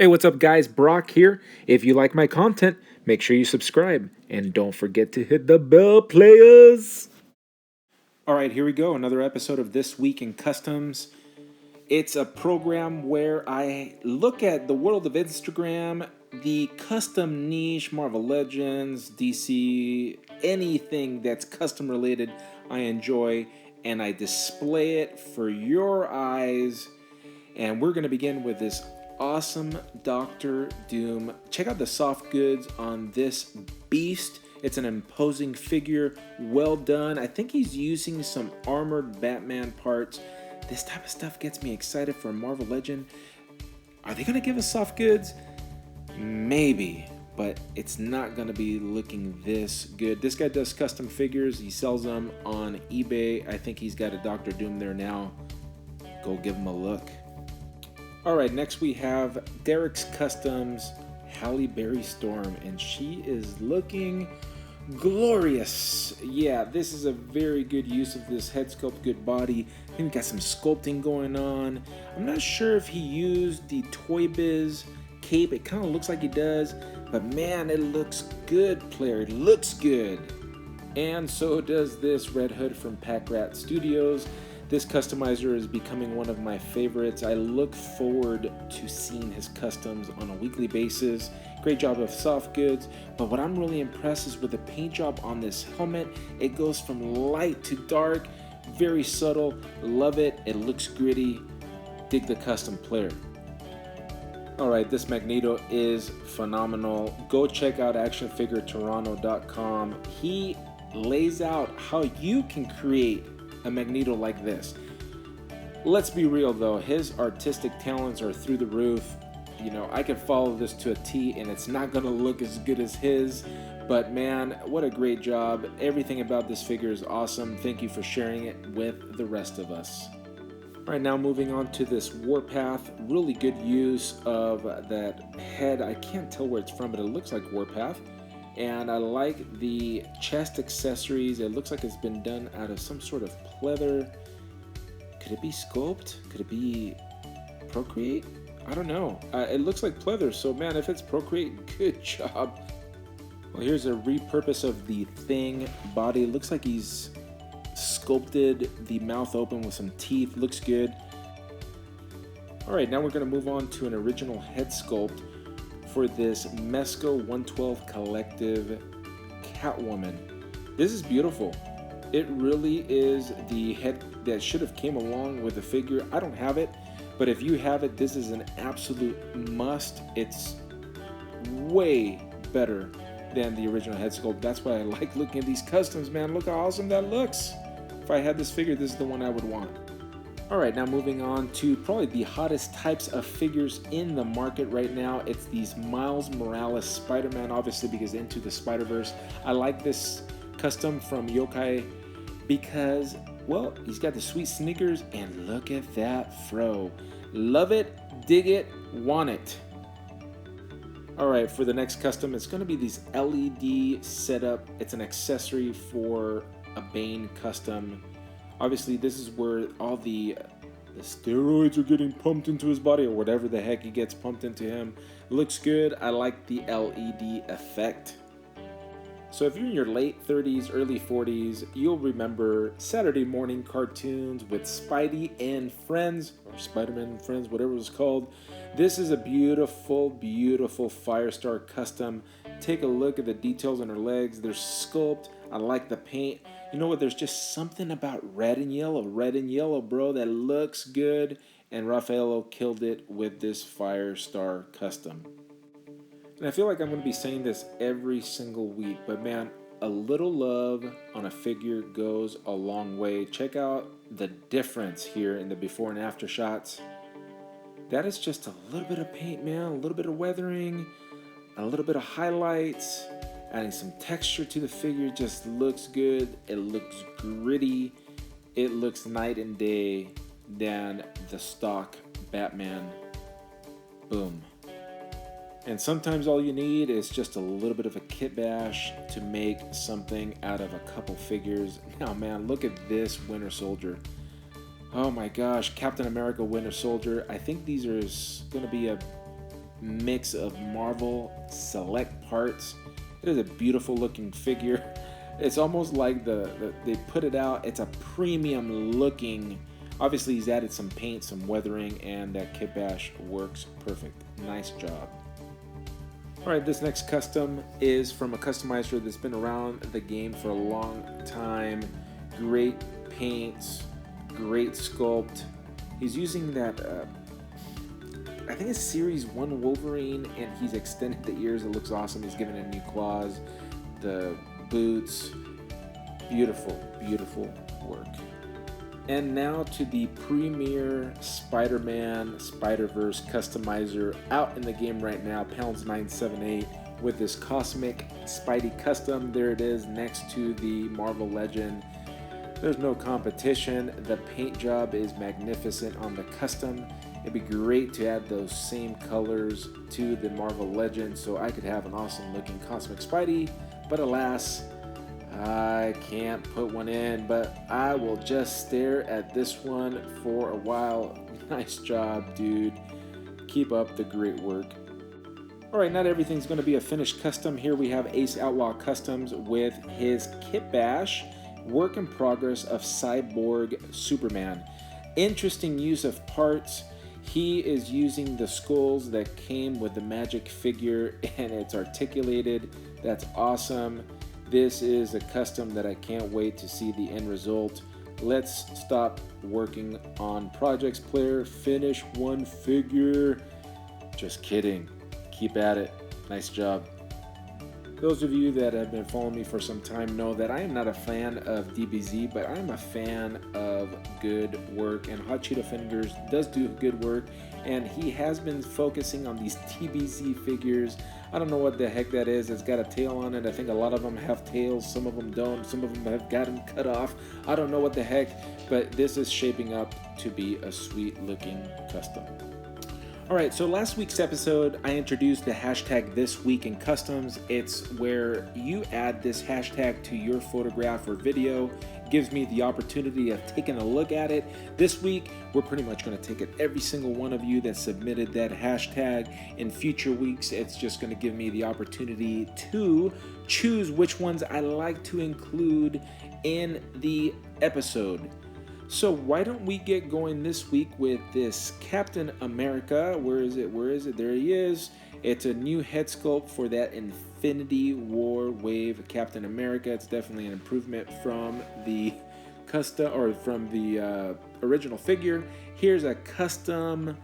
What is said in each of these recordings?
Hey, what's up, guys? Brock here. If you like my content, make sure you subscribe and don't forget to hit the bell, players. All right, here we go. Another episode of This Week in Customs. It's a program where I look at the world of Instagram, the custom niche, Marvel Legends, DC, anything that's custom related, I enjoy, and I display it for your eyes. And we're going to begin with this awesome Doctor Doom. Check out the soft goods on this beast. It's an imposing figure, well done. I think he's using some armored Batman parts. This type of stuff gets me excited for a Marvel Legend. Are they going to give us soft goods? Maybe, but it's not going to be looking this good. This guy does custom figures. He sells them on eBay. I think he's got a Doctor Doom there now. Go give him a look. All right, next we have Derek's Customs, Halle Berry Storm, and she is looking glorious. Yeah, this is a very good use of this head sculpt, good body. I think we got some sculpting going on. I'm not sure if he used the Toy Biz cape. It kind of looks like he does, but man, it looks good, player. It looks good. And so does this Red Hood from Pack Rat Studios. This customizer is becoming one of my favorites. I look forward to seeing his customs on a weekly basis. Great job of soft goods, but what I'm really impressed is with the paint job on this helmet. It goes from light to dark, very subtle. Love it. It looks gritty. Dig the custom player. Alright, this Magneto is phenomenal. Go check out actionfiguretoronto.com. He lays out how you can create a Magneto like this. Let's be real though, his artistic talents are through the roof. You know, I could follow this to a T and it's not gonna look as good as his, but man, what a great job. Everything about this figure is awesome. Thank you for sharing it with the rest of us. All right, now moving on to this Warpath. Really good use of that head. I can't tell where it's from, but it looks like Warpath. And I like the chest accessories. It looks like it's been done out of some sort of pleather. Could it be sculpt? Could it be Procreate? I don't know. It looks like pleather, so man, if it's Procreate, good job. Well, here's a repurpose of the Thing body. It looks like he's sculpted the mouth open with some teeth. Looks good. All right, now we're going to move on to an original head sculpt for this Mezco 112 Collective Catwoman. This is beautiful. It really is the head that should have came along with the figure. I don't have it, but if you have it, this is an absolute must. It's way better than the original head sculpt. That's why I like looking at these customs, man. Look how awesome that looks. If I had this figure, this is the one I would want. Alright, now moving on to probably the hottest types of figures in the market right now. It's these Miles Morales Spider-Man, obviously because Into the Spider-Verse. I like this custom from Yokai because, well, he's got the sweet sneakers and look at that fro. Love it, dig it, want it. Alright, for the next custom, it's going to be these LED setup. It's an accessory for a Bane custom. Obviously, this is where all the steroids are getting pumped into his body, or whatever the heck he gets pumped into him. It looks good. I like the LED effect. So if you're in your late 30s, early 40s, you'll remember Saturday morning cartoons with Spidey and Friends, or Spider-Man and Friends, whatever it was called. This is a beautiful, beautiful Firestar custom. Take a look at the details on her legs. There's sculpt. I like the paint. You know what? There's just something about red and yellow, bro, that looks good. And Raffaello killed it with this Firestar custom. And I feel like I'm going to be saying this every single week, but man, a little love on a figure goes a long way. Check out the difference here in the before and after shots. That is just a little bit of paint, man, a little bit of weathering, a little bit of highlights. Adding some texture to the figure, just looks good. It looks gritty. It looks night and day than the stock Batman. Boom. And sometimes all you need is just a little bit of a kit bash to make something out of a couple figures. Now, man, look at this Winter Soldier. Oh my gosh, Captain America Winter Soldier. I think these are going to be a mix of Marvel select parts. It is a beautiful looking figure. It's almost like they put it out. It's a premium looking. Obviously, he's added some paint, some weathering, and that kit bash works perfect. Nice job. Alright, this next custom is from a customizer that's been around the game for a long time. Great paints, great sculpt. He's using that, I think it's Series 1 Wolverine, and he's extended the ears. It looks awesome. He's given it new claws, the boots. Beautiful, beautiful work. And now to the premier Spider-Man Spider-Verse customizer out in the game right now, Pounds 978, with this Cosmic Spidey custom. There it is next to the Marvel Legend. There's no competition. The paint job is magnificent on the custom. It'd be great to add those same colors to the Marvel Legend so I could have an awesome looking Cosmic Spidey, but alas, I can't put one in, but I will just stare at this one for a while. Nice job, dude. Keep up the great work. Alright, not everything's going to be a finished custom. Here we have Ace Outlaw Customs with his Kit Bash, work in progress of Cyborg Superman. Interesting use of parts. He is using the skulls that came with the magic figure, and it's articulated. That's awesome. This is a custom that I can't wait to see the end result. Let's stop working on projects, player. Finish one figure. Just kidding. Keep at it. Nice job. Those of you that have been following me for some time know that I am not a fan of DBZ, but I'm a fan of good work, and Hot Cheeto Fingers does do good work, and he has been focusing on these DBZ figures. I don't know what the heck that is. It's got a tail on it. I think a lot of them have tails, some of them don't, some of them have gotten cut off. I don't know what the heck, but this is shaping up to be a sweet looking custom. Alright, so last week's episode, I introduced the hashtag This Week in Customs. It's where you add this hashtag to your photograph or video. It gives me the opportunity of taking a look at it. This week, we're pretty much going to take it every single one of you that submitted that hashtag. In future weeks, it's just going to give me the opportunity to choose which ones I like to include in the episode. So why don't we get going this week with this Captain America? Where is it? Where is it? There he is. It's a new head sculpt for that Infinity War wave Captain America. It's definitely an improvement from the original figure. Here's a custom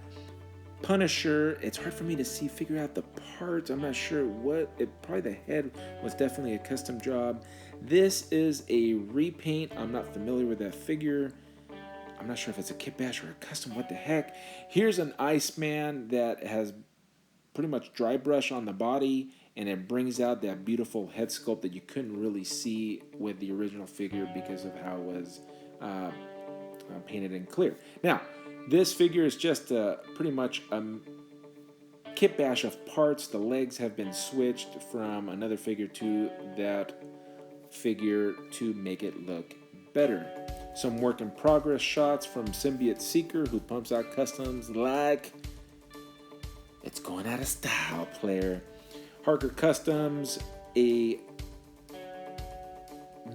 Punisher. It's hard for me to figure out the parts. I'm not sure what. Probably the head was definitely a custom job. This is a repaint. I'm not familiar with that figure. I'm not sure if it's a kit bash or a custom, what the heck. Here's an Iceman that has pretty much dry brush on the body, and it brings out that beautiful head sculpt that you couldn't really see with the original figure because of how it was painted in clear. Now, this figure is just pretty much a kit bash of parts. The legs have been switched from another figure to that figure to make it look better. Some work in progress shots from Symbiote Seeker, who pumps out customs like it's going out of style, player. Harker Customs, a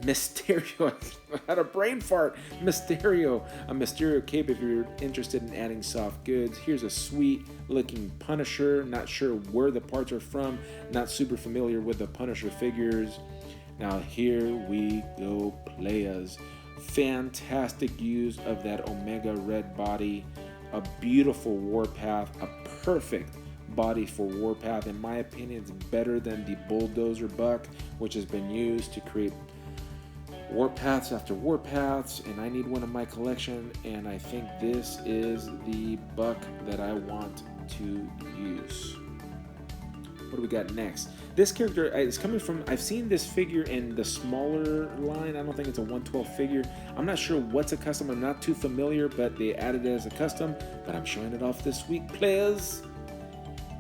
Mysterio, I had a brain fart. Mysterio, a Mysterio cape if you're interested in adding soft goods. Here's a sweet looking Punisher. Not sure where the parts are from. Not super familiar with the Punisher figures. Now here we go, players. Fantastic use of that Omega red body, a beautiful Warpath, a perfect body for Warpath. In my opinion, it's better than the Bulldozer Buck, which has been used to create Warpaths after Warpaths, and I need one in my collection, and I think this is the Buck that I want to use. What do we got next? This character is coming from, I've seen this figure in the smaller line. I don't think it's a 112 figure. I'm not sure what's a custom. I'm not too familiar, but they added it as a custom. But I'm showing it off this week, players.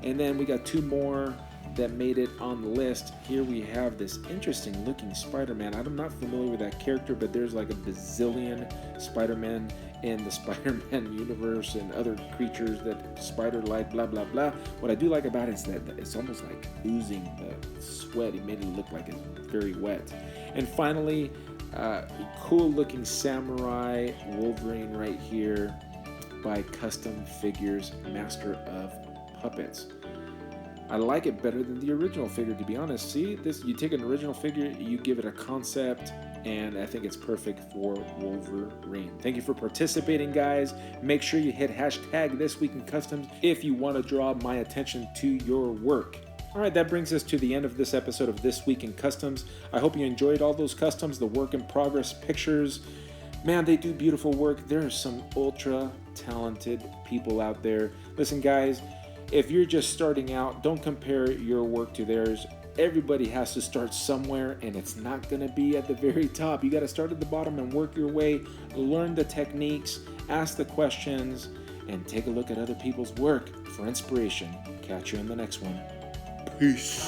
And then we got two more that made it on the list. Here we have this interesting looking Spider-Man. I'm not familiar with that character, but there's like a bazillion Spider-Man in the Spider-Man universe and other creatures that spider-like, blah blah blah. What I do like about it is that it's almost like oozing the sweat. It made it look like it's very wet. And finally, cool looking samurai Wolverine right here by Custom Figures Master of Puppets. I like it better than the original figure, to be honest. See, this, you take an original figure, you give it a concept, and I think it's perfect for Wolverine. Thank you for participating, guys. Make sure you hit hashtag This Week in Customs if you want to draw my attention to your work. All right, that brings us to the end of this episode of This Week in Customs. I hope you enjoyed all those customs, the work in progress pictures. Man, they do beautiful work. There are some ultra talented people out there. Listen, guys, if you're just starting out, don't compare your work to theirs. Everybody has to start somewhere, and it's not going to be at the very top. You got to start at the bottom and work your way, learn the techniques, ask the questions, and take a look at other people's work for inspiration. Catch you in the next one. Peace.